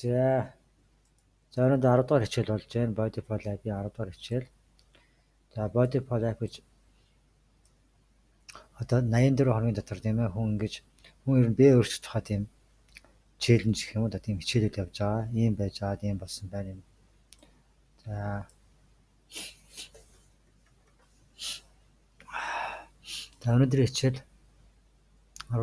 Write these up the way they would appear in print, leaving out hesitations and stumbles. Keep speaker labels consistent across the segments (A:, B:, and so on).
A: За өнөөдөр 10 дугаар хичээл болж байна. Body Polite-ийн 10 дугаар хичээл. За Body Polite гэж одоо 84 хоногийн дотор тийм ээ хүн ер нь бие өөрчлөх тухай тийм челленж гэх юм уу тийм хичээлүүд явж байгаа. Ийм байж байгаа, ийм болсон байна. За өнөөдрийн хичээл 10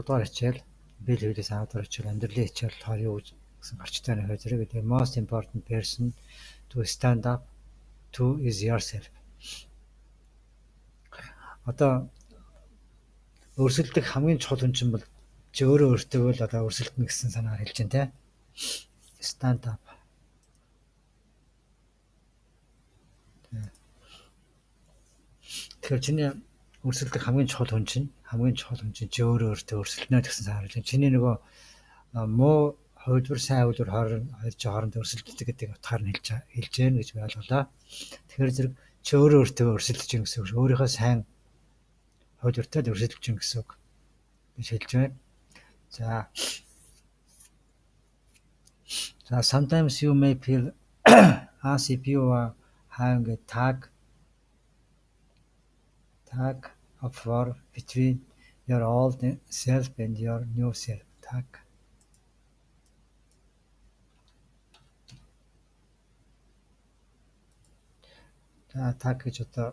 A: дугаар хичээл, бие хөвлөс 10 дугаар хичээл, амьдралын хичээл болохоор юу гэсэн гарч тань хөө зэрэг the most important person to stand up to is yourself. Одоо өрсөлдөх хамгийн чухал хүн чинь бол чи өөрөө өөртөө л одоо өрсөлдөнө гэсэн санаагаар хэлж байна те. Stand up. Тэгэхээр чиний өрсөлдөх хамгийн чухал хүн чинь чи өөрөө өөртөө өрсөлдөнө гэсэн санаагаар хэлж байна. Чиний нөгөө муу хувилбар сайн хувилбар хооронд өрсөлддөг гэдэг утгаар нь хэлж байна гэж би ойлголоо. Тэгэхээр зэрэг чи өөрөө өөртөө өрсөлдөж гин гэсэн үг. Өөрийнхөө сайн хувилбартай өрсөлдөж гин гэсэн үг гэж хэлж байна. За sometimes you may feel as if you are having a tug of war between your old self and your new self. Tug гэж одоо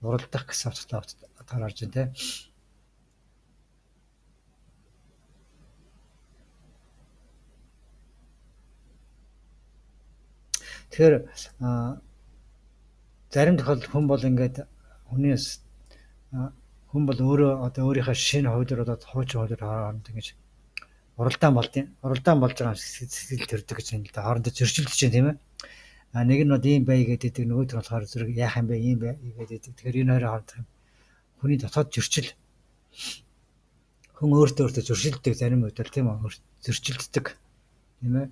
A: уралдах гэсэн утгаар орж байна те. Тэгэхээр зарим тохиолдолд хүн бол өөрөө одоо өөрийнхөө шинэ хувилбар одоо хуучин хувилбар хооронд ингэж уралдаан болж байгаа сэтгэл төрдөг гэж байна л да. Хоорондоо зөрчилдөж байна тийм ээ. Нэг нь ийм бай гэдэг нөгөөд нь болохоор зэрэг яах юм бэ ийм бай гэдэг. Тэгэхээр энэ хоёрын хооронд хүний дотоод зөрчил хүн өөртөө зөрчилдөг зарим үед л тийм үү зөрчилддөг тийм ээ.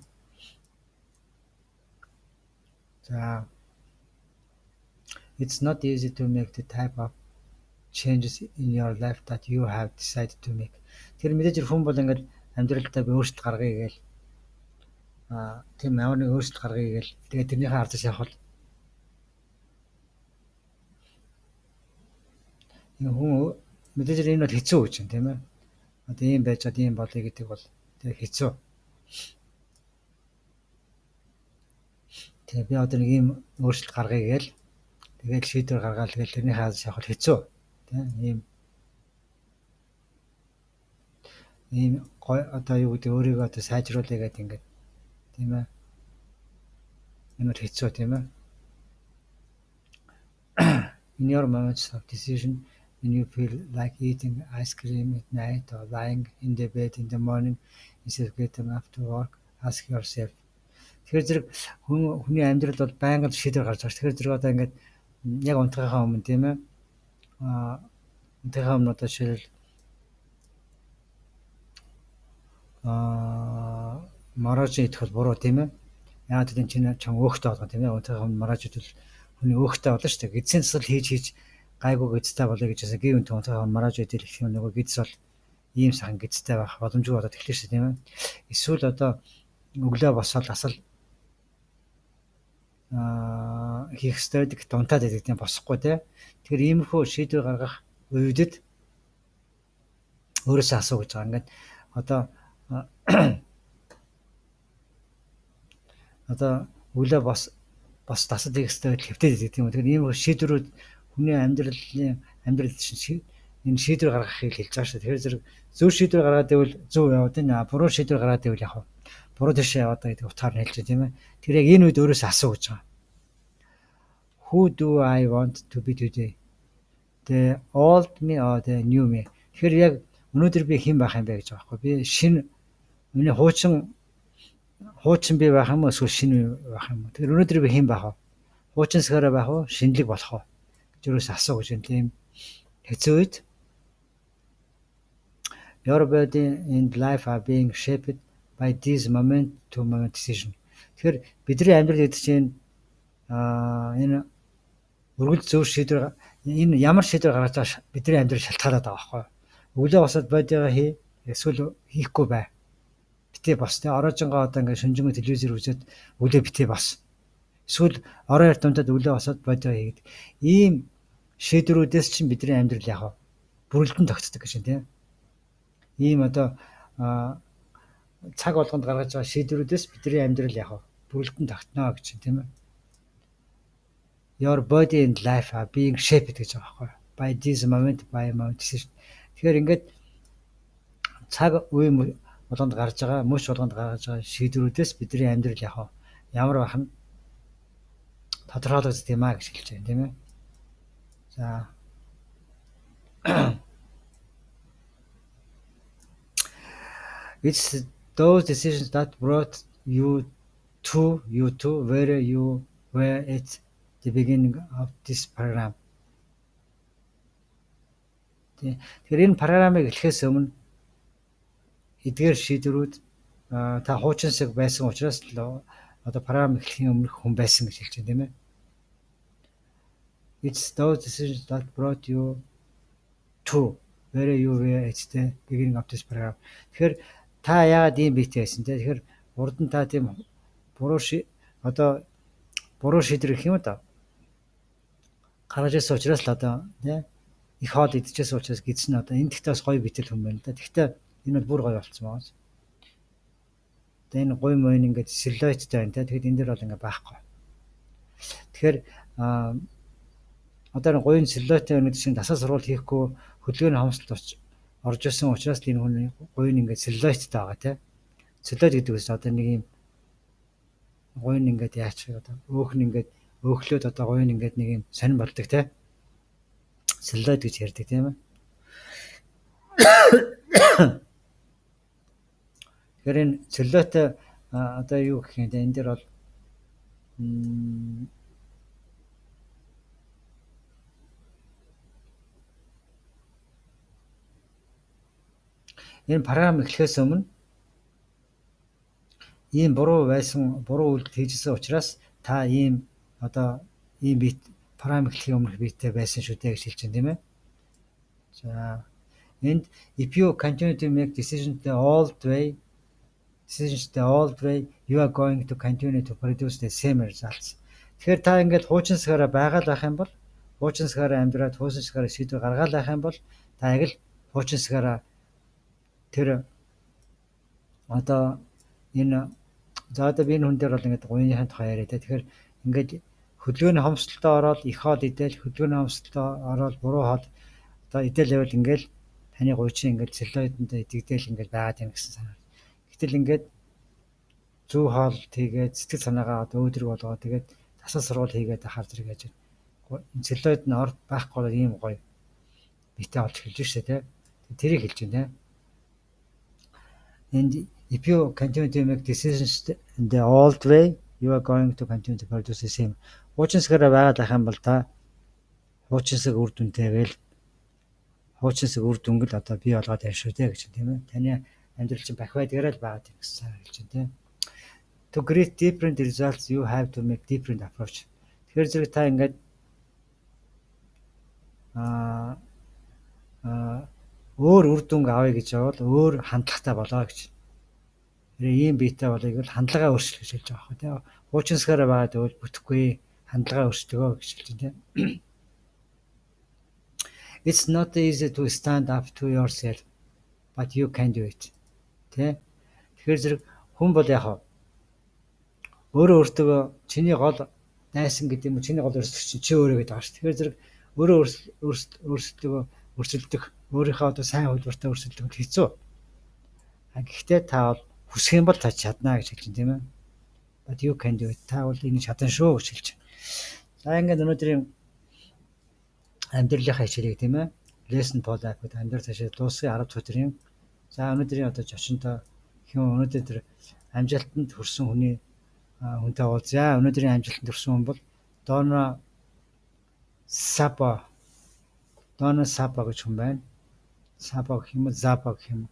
A: За it's not easy to make the type of changes in your life that you have decided to make. Тэр мэдээж хүн бол амьдралдаа би өөрчлөлт гаргая гээл тийм ямар нэг өөрчлөлт гаргая гээл тэгээд тэрнийхээ ардаас явах хүн мэдээж энэ бол хэцүү гэж байна тийм ээ. Одоо ийм байж чад ийм болъё гэдэг бол тэг хэцүү. Тэгээ би одоо нэг ийм өөрчлөлт гаргая гээл тэгээд шийдвэр гаргаал тэгэл тэрнийхээ ардаас явах хэцүү тийм ийм гой одоо юу гэдэг өөрийгөө одоо сайжруулъя гэдэг ингээд тийм ээ. Энэ хэцүү тийм ээ. In your moments of decision when you feel like eating ice cream at night or lying in the bed in the morning instead of getting up to work, ask yourself. Тэгэхээр зэрэг хүний амьдрал бол байнга шийдвэр гарч байгаа. Тэгэхээр зэрэг одоо ингээд яг унтахынхаа өмнө тийм ээ. Унтахынхаа өмнө одоо жишээл маргааш идэх бол буруу тийм ээ. Яагаад гэвэл чинь өөхтэй болгоо тийм ээ. Унтахынхаа өмнө маргааш идвэл хүний өөхтэй болно шүү дээ. Эцсийн засал хийж гайгүй гэцтэй болоё гэж хэлсэн. Гин үнтэй унтахынхаа өмнө маргааш идэл гэх юм нөгөө гэц бол ийм сайхан гэцтэй байх боломжгүй болоод эхлэх шүү тийм ээ. Эсвэл одоо өглөө босоод асал хийх ёстой гэдэг дунтаад байдаг тийм босохгүй тийм. Тэгэхээр иймэрхүү шийдвэр гаргах үедэд өөрөөсөө асуу гэж байгаа. Ингээд одоо өглөө бос тасад хийх ёстой хэвтээд байдаг тийм үү. Тэгэхээр иймэрхүү шийдвэрүүд хүний амьдрал энэ шийдвэр гаргахыг хэлж байгаа шүү. Тэгэхээр зэрэг зөв шийдвэр гаргаад ивэл зөв яваад байна. Буруу шийдвэр гаргаад ивэл яг буруу дэшээ яваад байгаа гэдэг утгаар нь хэлж байна тийм ээ. Тэр яг энэ үед өөрөөсөө асуу гэж байгаа. Who do I want to be today? The old me or the new me? Тэгэхээр яг өнөөдөр би хэн байх юм бэ гэж байгаа байхгүй. Би шинэ миний хуучин би байх юм уу эсвэл шинэ байх юм уу? Тэгэхээр өнөөдөр би хэн байх вэ? Хуучин сгараа байх уу? Шинэлэг болох уу? Гэж өөрөөсөө асуу гэж байна тийм хэцүү үед. Your body and life are being shaped by this moment to moment decision. Тэгэхээр бидний амьдрал гэдэг чинь энэ өргөл зөв шийдвэр энэ ямар шийдвэр гаргаж байгаа бидний амьдрал шалтгаалаад байгаа байхгүй. Өглөө босоод бодигаа хий эсвэл хийхгүй бай. битээ бос те ороожингоо одоо ингээд шүнжэнгөө телевизээр үзээд өглөө битээ бос. Эсвэл орон яртамтад өглөө босоод бодоо хийгээд ийм шийдвэрүүдээс чинь бидний амьдрал яг бүрэлдэн тогтдог гэж тийм. Ийм одоо цаг болгонд гаргаж байгаа шийдвэрүүдээс бидний амьдрал яг бүрэлдэн тогтно гэж тийм ээ. Your body and life are being shaped гэж байгаа байхгүй. By this moment by moment decision. Тэгэхээр ингээд цаг үе болгонд гарч байгаа, мөч болгонд гаргаж байгаа шийдвэрүүдээс бидний амьдрал яг ямар байх нь тодорхойлогдсон юм а гэж хэлж байна тийм ээ. За it's those decisions that brought you to where you were at the beginning of this program. Тэгэхээр энэ програмыг эхлэхээс өмнө эдгээр шийдвэрүүд та хуучинсаг байсан учраас л одоо програм эхлэхийн өмнөх хүн байсан гэж хэлж байна тийм ээ. It's those decisions that brought you to where you were at the beginning of this program. Тэгэхээр та яагаад ийм биетэй байсан те. Тэгэхээр урд нь та тийм буруу шийдвэр гэх юм да. Гаргаж ирсэн учраас л одоо тий их хоол идчихсэн учраас гидс нь одоо энэ тэгтээс гоё битэл хүн байна да. Тэгтээ энэ бол бүр гоё болцсон байгаа. Тэгээ энэ гоё мөн ингээд сэллойттэй байна те. Тэгэхэд энэ дэр бол ингээд байхгүй. Тэгэхээр одоо энэ гоён сэллойттэй өнөд чинь дасаа сургууль хийхгүй хөдөлгөөний хомсолд орж ирсэн учраас л энэ хүн гоён ингээд сэллойттэй байгаа те. Сэллойт гэдэг үс одоо нэг юм гоён ингээд яач одоо өөх нь ингээд өөхлөөд одоо гоён ингээд нэг юм сонирн болдог те. Сэллойт гэж ярьдаг тийм ээ. Тэгэхээр энэ сэллойт одоо юу гэх юм те энэ дэр бол энэ програм эхлэхээс өмнө ийм буруу үйлдэл хийжсэн учраас та ийм одоо ийм бит програм эхлэхийн өмнөх биетэй байсан шүү дээ гэж хэлж байна тийм ээ. За and if you continue to make decisions the old way you are going to continue to produce the same results. Тэгэхээр та ингээд хуучинсгаараа байгаа л байх юм бол хуучинсгаараа амьдраад хуучинсгаараа шийдвэр гаргаад байх юм бол та яг л хуучинсгаараа тэр одоо энэ за одоо би энэ хүн дээр бол ингээд гуйныхын тухай яриа те. Тэгэхээр ингээд хөдөлгөөний хомсдолтой ороод их хоол идэл хөдөлгөөний хомсдолтой ороод буруу хоол одоо идэл явал ингээд таны гуйчин ингээд сэллоидэнтэй идэгдэл ингээд байгаад юм гэсэн санаа. Гэтэл ингээд зөв хоол тийгээд сэтгэл санаагаа одоо өөдрөг болгоо тэгээд тасал сургууль хийгээд ахаар зэрэг яаж энэ сэллоид нь орд байхгүй бол ийм гоё битээ олж эхэлж шээ те. Тэрийг хэлж байна те. And if you continue to make decisions the old way, you are going to continue to produce the same. Хуучинсгаараа байгаад байх юм бол та хуучинсаг үр дүнтэйгээл хуучинсаг үр дүнгэл одоо бий болгоод байна шүү дээ гэж тийм ээ. Таны амьдрал чинь бахвайдгаараа л байгаад юм гэсэн хэлж байна тийм. To create different results you have to make different approach. Тэгэхээр зэрэг та ингээд өөр үр дүнг авъя гэж явал өөр хандлагатай болоо гэж. Ийм биетэй болыг бол хандлагаа өөрчлөх гэж хэлж байгаа байхгүй тийм. Хуучинсгаараа байгаад бол бүтэхгүй хандлагаа өөрчлөгөө гэж хэлж байна тийм. It's not easy to stand up to yourself but you can do it. Тэ? Тэгэхээр зэрэг хүн бол яг өөрөө өөртөө чиний гол найсан гэдэг юм уу чиний гол өрсөлдөх чинь чи өөрөө гэдэг байгаа шүү. Тэгэхээр зэрэг өөрөө өрсөлдөх өөрийнхөө одоо сайн хувилбартайгаа өрсөлдөх хэцүү. Гэхдээ та бол хүсэх юм бол та чадна гэж хэлж байна тийм ээ. But you can do it. Та бол энэ чадан шүү гэж хэлж байна. За ингээд өнөөдрийн амьдралынхаа хичээлийг тийм ээ. Lesson Paul гэдэг амьдрал цаашаа дуусгын 10 дахь өдрийн. За өнөөдрийн одоо зочинтой хэн өнөөдөр амжилтанд хүрсэн хүний хүнтэй уулзъя. Өнөөдрийн амжилтанд хүрсэн хүн бол Дона Сапа гэж хүн байна. Сапа гэх юм уу, Запа гэх юм.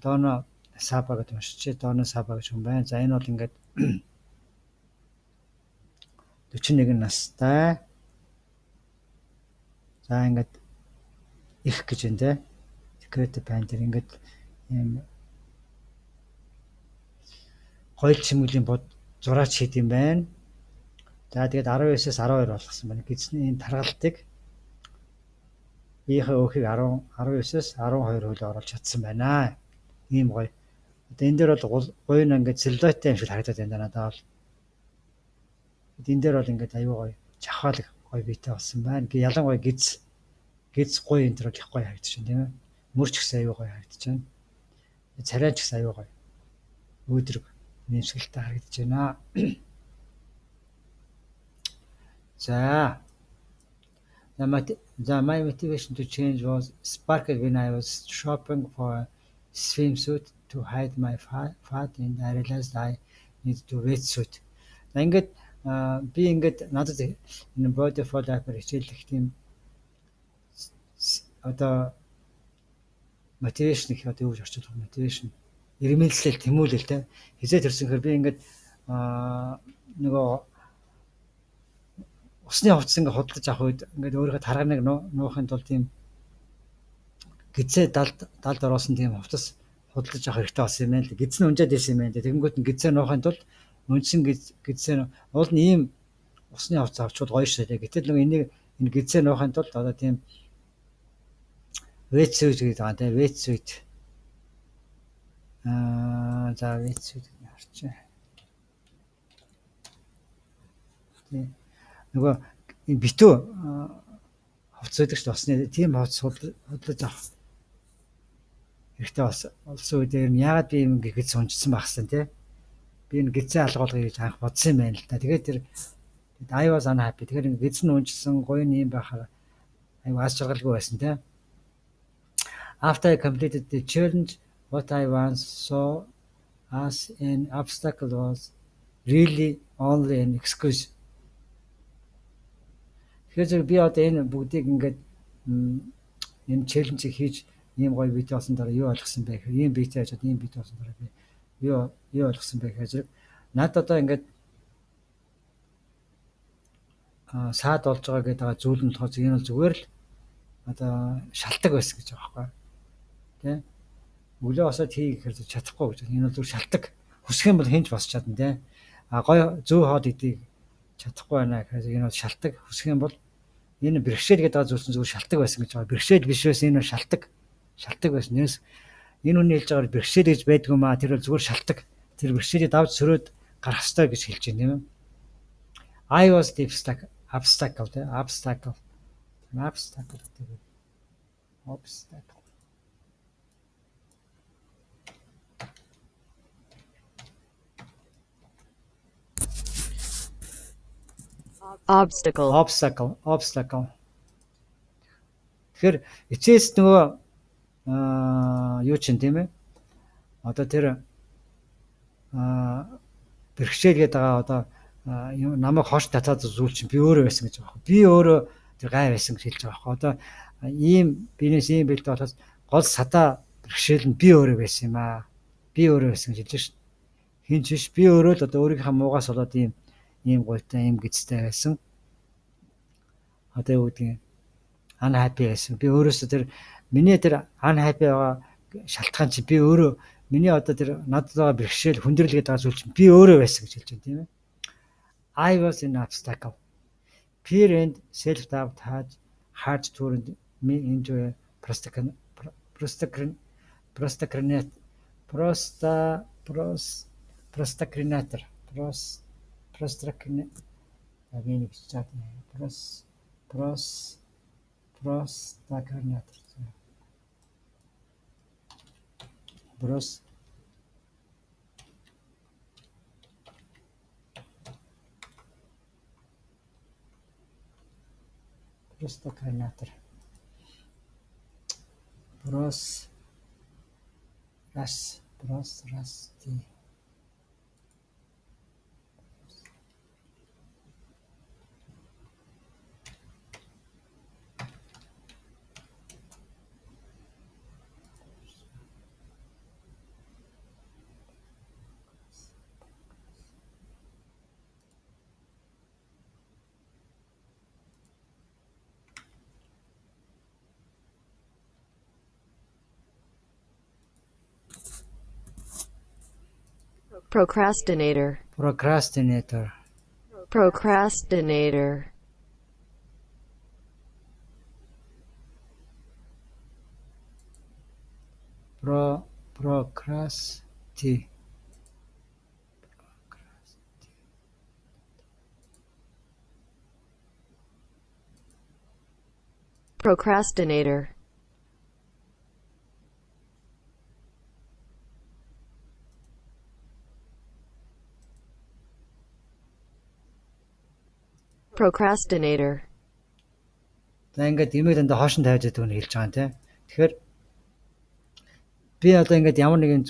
A: Дона Сапа гэдэг юм шиг Дона Сапа гэж хүн байна. За энэ бол ингээд 41 настай. За ингээд их гэж энэ Secret Band ингээд юм гоёл чимэглэлийн бод зураач хийд юм байна. За тэгээд 19-с 12 болгосон байна. Гидсний энэ таргалтыг биеийнхээ өөхийг 19-с 12 хөлөө оруулж чадсан байна. Ийм гоё. Одоо энэ дээр бол гоё нь ингээд целлулоидтай юм шиг харагдаад байна надад бол. Энэ дээр бол ингээд аюу гоё жахаалаг гоё биетэй болсон байна. Ялангуяа гидс гоё энэ төр их гоё харагдаж байна тийм ээ. Мөрч гэсэн аюу гоё харагдаж байна. Царай ч гэсэн аюу гоё. Өөдрөг нэмсгэлтэй харагдаж байна. За. My motivation to change was sparked when I was shopping for a swimsuit to hide my fat and I realized I need to wetsuit. За ингээд би ингээд надад энэ body photographer хичээллэх тийм одоо мотивашн их одоо юу гэж орчуулах вэ? Мотивашн ирмэлзэл тэмүүлэл те. Хизээ төрсөнхөр би ингээд нөгөө усны хувцас ингээд худалдаж авах үед ингээд өөрийнхөө тарганыг нуухын тулд тийм гизээ далд ороосон тийм хувцас худалдаж авах хэрэгтэй болсон юм байна л. Гизэн унжаад ирсэн юм байна. Тэгэнгүүт нь гизээ нуухын тулд унжсан гизээ уул нь ийм усны хувцас авчвал гоё шүү дээ. Гэтэл нөгөө энэ гизээ нуухын тулд одоо тийм wetsuit гэдэг байгаа тийм wetsuit. За wetsuit гэж харчаа. Тийм. Нөгөө энэ битүү хувцас байдаг шүү дээ. Усны тийм хувцас худалдаж авах хэрэгтэй болсон үедээ яагаад би юм гихэж унжсан багсан тий. Би энэ гизээ алгуулгыг гэж анх бодсон юм байна л да. Тэгээд тэр I was unhappy. Тэгэхээр гизэн унжсан гоё юм байхаар аюу аз жаргалгүй байсан тий. After I completed the challenge, what I once saw as an obstacle was really only an excuse. Тэгэхээр би одоо энэ бүгдийг ингээд энэ челленжийг хийж ийм гоё видео олсон дараа юу ойлгосон бэ гэхээр ийм биетэй ажид ийм видео олсон дараа би юу ойлгосон бэ гэхээр над одоо ингээд саад болж байгаа гэдэг зүйл нь болохоор энэ бол зүгээр л одоо шалтгаан байсан гэж байгаа байхгүй тий. Өглөө босоод хий гэхээр чадахгүй гэж. Энэ бол зүгээр шалтгаан. Хүсэх юм бол хинж босч чадна тий. Гоё зөв хоод идэх чадахгүй байна гэхээр энэ бол шалтгаан. Хүсэх юм бол энэ бэрхшээл гэдэг зүйлс зүгээр шалтгаан байсан гэж байгаа. Бэрхшээл биш байсан энэ шалтгаан байсан. Энэ хүний хэлж байгаа бэрхшээл гэж байдгүй маа. Тэр бол зүгээр шалтгаан. Тэр бэрхшээлийг давж сөрөөд гарах ёстой гэж хэлж байна тийм ээ. I was the obstacle тий. Obstacle. Obstacle. Тэгэхээр эцэс нөгөө юу чинь тийм ээ. Одоо тэр бэрхшээл гэдэг байгаа одоо намайг хоош татаад зүйл чинь би өөрөө байсан гэж байгаа. Би өөрөө тэр гай байсан гэж хэлж байгаа. Одоо ийм бизнес ийм бэлдээ болохоос гол садаа бэрхшээл нь би өөрөө байсан юм аа. Би өөрөө байсан гэж хэлж шээ. Хинч биш би өөрөө л одоо өөрийнхөө муугаас болоод ийм гойтой ийм гизтэй байсан. Одоо юу гэдгийг unhappy байсан. Би өөрөөсөө тэр миний тэр unhappy байгаа шалтгаан чи би өөрөө миний одоо тэр надад байгаа бэрхшээл хүндрэл гэдэг зүйл чинь би өөрөө байсан гэж хэлж байна тийм ээ. I was an obstacle. Fear and self-doubt had turned me into a procrastinator.
B: procrastinator,
A: procrastinator,
B: procrastinator,
A: procrasti,
B: procrastinator, procrastinator,
A: За ингээд имийг дандаа хоош нь тавиад байдаг нь хэлж байгаа юм тий. Тэгэхээр би одоо ингээд ямар нэгэн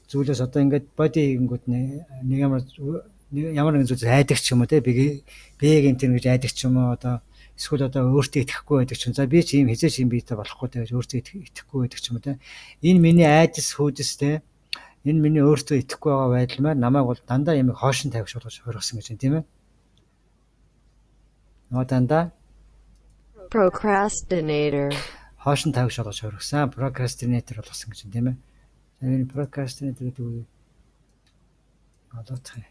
A: зүйлээс одоо ингээд боди хийгэнгүүд нэг ямар нэгэн зүйлээс айдаг ч юм уу тий. Биг энэ гэж айдаг ч юм уу одоо эсвэл одоо өөртөө итгэхгүй байдаг ч юм. За би ч ийм хизээч юм биетэй болохгүй тэгэж өөртөө итгэхгүй байдаг ч юм уу тий. Энэ миний айдас хүйдэс тий. Энэ миний өөртөө итгэхгүй байгаа байдлаар намайг бол дандаа ямиг хоош нь тавих болгож хөргсөн гэж байна тийм ээ. Нөө дандаа
B: procrastinator,
A: хоош нь тавих болгож хөргсөн. Procrastinator болгосон гэж байна тийм ээ. За энэ procrastinator гэдэг үг олоодох юм.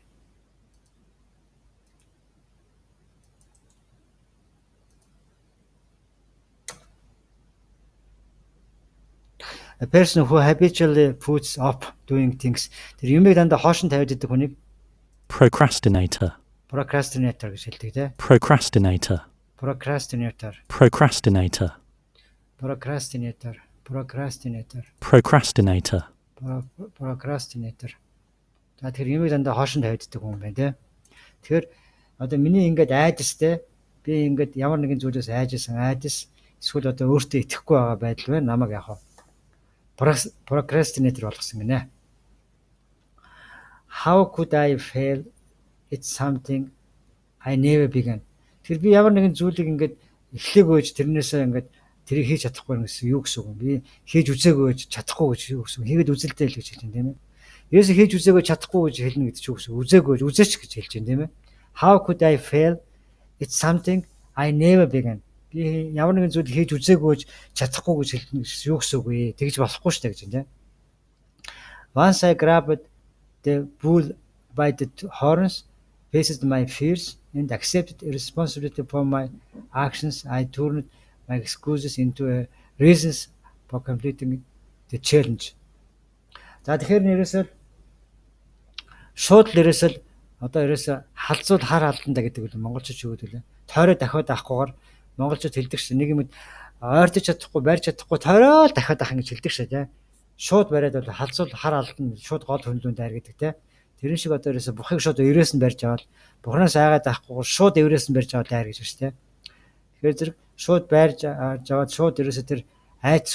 A: A person who habitually puts off doing things. Тэр юмыг дандаа хоош нь тавиад идэг хүнийг
C: procrastinator,
A: procrastinator гэж хэлдэг тийм.
C: procrastinator,
A: Procrastinator,
C: procrastinator,
A: procrastinator, procrastinator,
C: procrastinator,
A: procrastinator. За тэгэхээр юмыг дандаа хоош нь тавиад идэг хүн байна тийм. Тэгэхээр одоо миний ингээд айдастэй би ингээд ямар нэгэн зүйлээс айжсэн айдас эсвэл одоо өөртөө итгэхгүй байгаа байдал байна намайг яах вэ? Procrastinator болгосон гинэ. How could I fail? It's something I never began. Тэр би ямар нэгэн зүйлийг ингээд эхлэегүй гэж тэрнээсээ ингээд тэрийг хийж чадахгүй гэсэн юу гэсэн үг. Би хийж үзээгүй гэж чадахгүй гэж юу гэсэн. Хийгээд үзэлтэй л гэж хэлж байна тийм ээ. Ерөөсөө хийж үзээгүй чадахгүй гэж хэлнэ гэдэг чинь юу гэсэн. Үзээгүй гэж үзээч гэж хэлж байна тийм ээ. How could I fail? It's something I never began. Би ямар нэгэн зүйл хийж үзээгүй гэж чадахгүй гэж хэлнэ гэсэн юу гэсэн үг вэ? Тэгж болохгүй шүү дээ гэж байна тийм. Once I grabbed the bull by the horns, faced my fears and accepted responsibility for my actions, I turned my excuses into reasons for completing the challenge. За тэгэхээр нэрээсээ шууд л ерөөсөө одоо ерөөсөө халзуул хар халдандаа гэдэг үл монголчууд юу гэдэг вэ? Тойроо дахиад авахгүйгээр монголчууд хэлдэг шүү. Нэг юм ойртож чадахгүй, барьж чадахгүй тойроо л дахиад авах гэж хэлдэг шүү тий. Шууд бариад бол халзуул хар алдан шууд гол хөндлөнд дайр гэдэг тий. Тэрэн шиг одоо ерөөсө бухыг шууд өврөөс нь барьж аваад бухнаас айгаад авахгүй шууд өврөөс нь барьж аваад дайр гэж байна тий. Тэгэхээр зэрэг шууд барьж аваад шууд ерөөсө тэр айц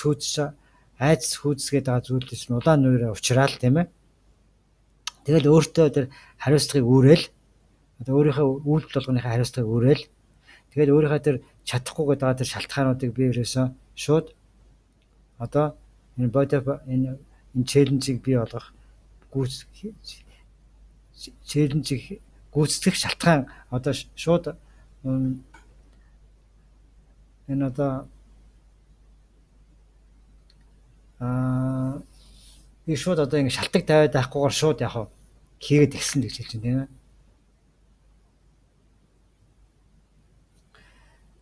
A: хүйцгээд байгаа зүйлээс нь удаан нүрээ уучраал тийм ээ. Тэгэл өөртөө тэр хариуцлагыг үүрээл одоо өөрийнхөө үйлдэл болгоныхаа хариуцлагыг үүрээл тэгэл өөрийнхөө тэр чадахгүй гэдэг тэр шалтгаануудыг би ерөөсөө шууд одоо энэ бодо энэ челленжийг бий болгох челленжийг гүйцэтгэх шалтгаан одоо шууд энэ одоо би шууд одоо ингэ шалтгаан тавиад байхгүйгээр шууд яг хийгээд ирсэн гэж хэлж байна тийм ээ.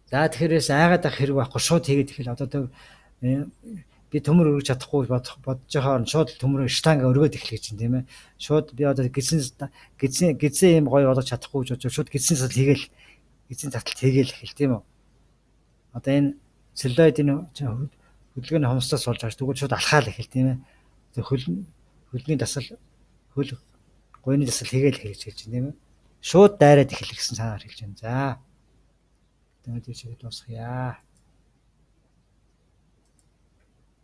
A: За тэгэхээр айгаад авах хэрэг байхгүй шууд хийгээд ихэл одоо би төмөр өргөж чадахгүй бодож байгаа шууд төмөрөө штанга өргөөд эхлэх гэж тийм ээ. Шууд би одоо гидсэн юм гоё болгож чадахгүй гэж бодож шууд гидсэн засал хийгээл гидсэн таталт хийгээл эхэл тийм үү. Одоо энэ целлоид энэ хөдөлгөөний хомсдоос болж байгаа тэгвэл шууд алхаал эхэл тийм ээ. Хөлний дасал хөл гойны дасал хийгээл эхэл гэж хэлж байна тийм ээ. Шууд дайраад эхлэх гэсэн санаар хэлж байна. За. Тэгээд тийшээ дуусгая.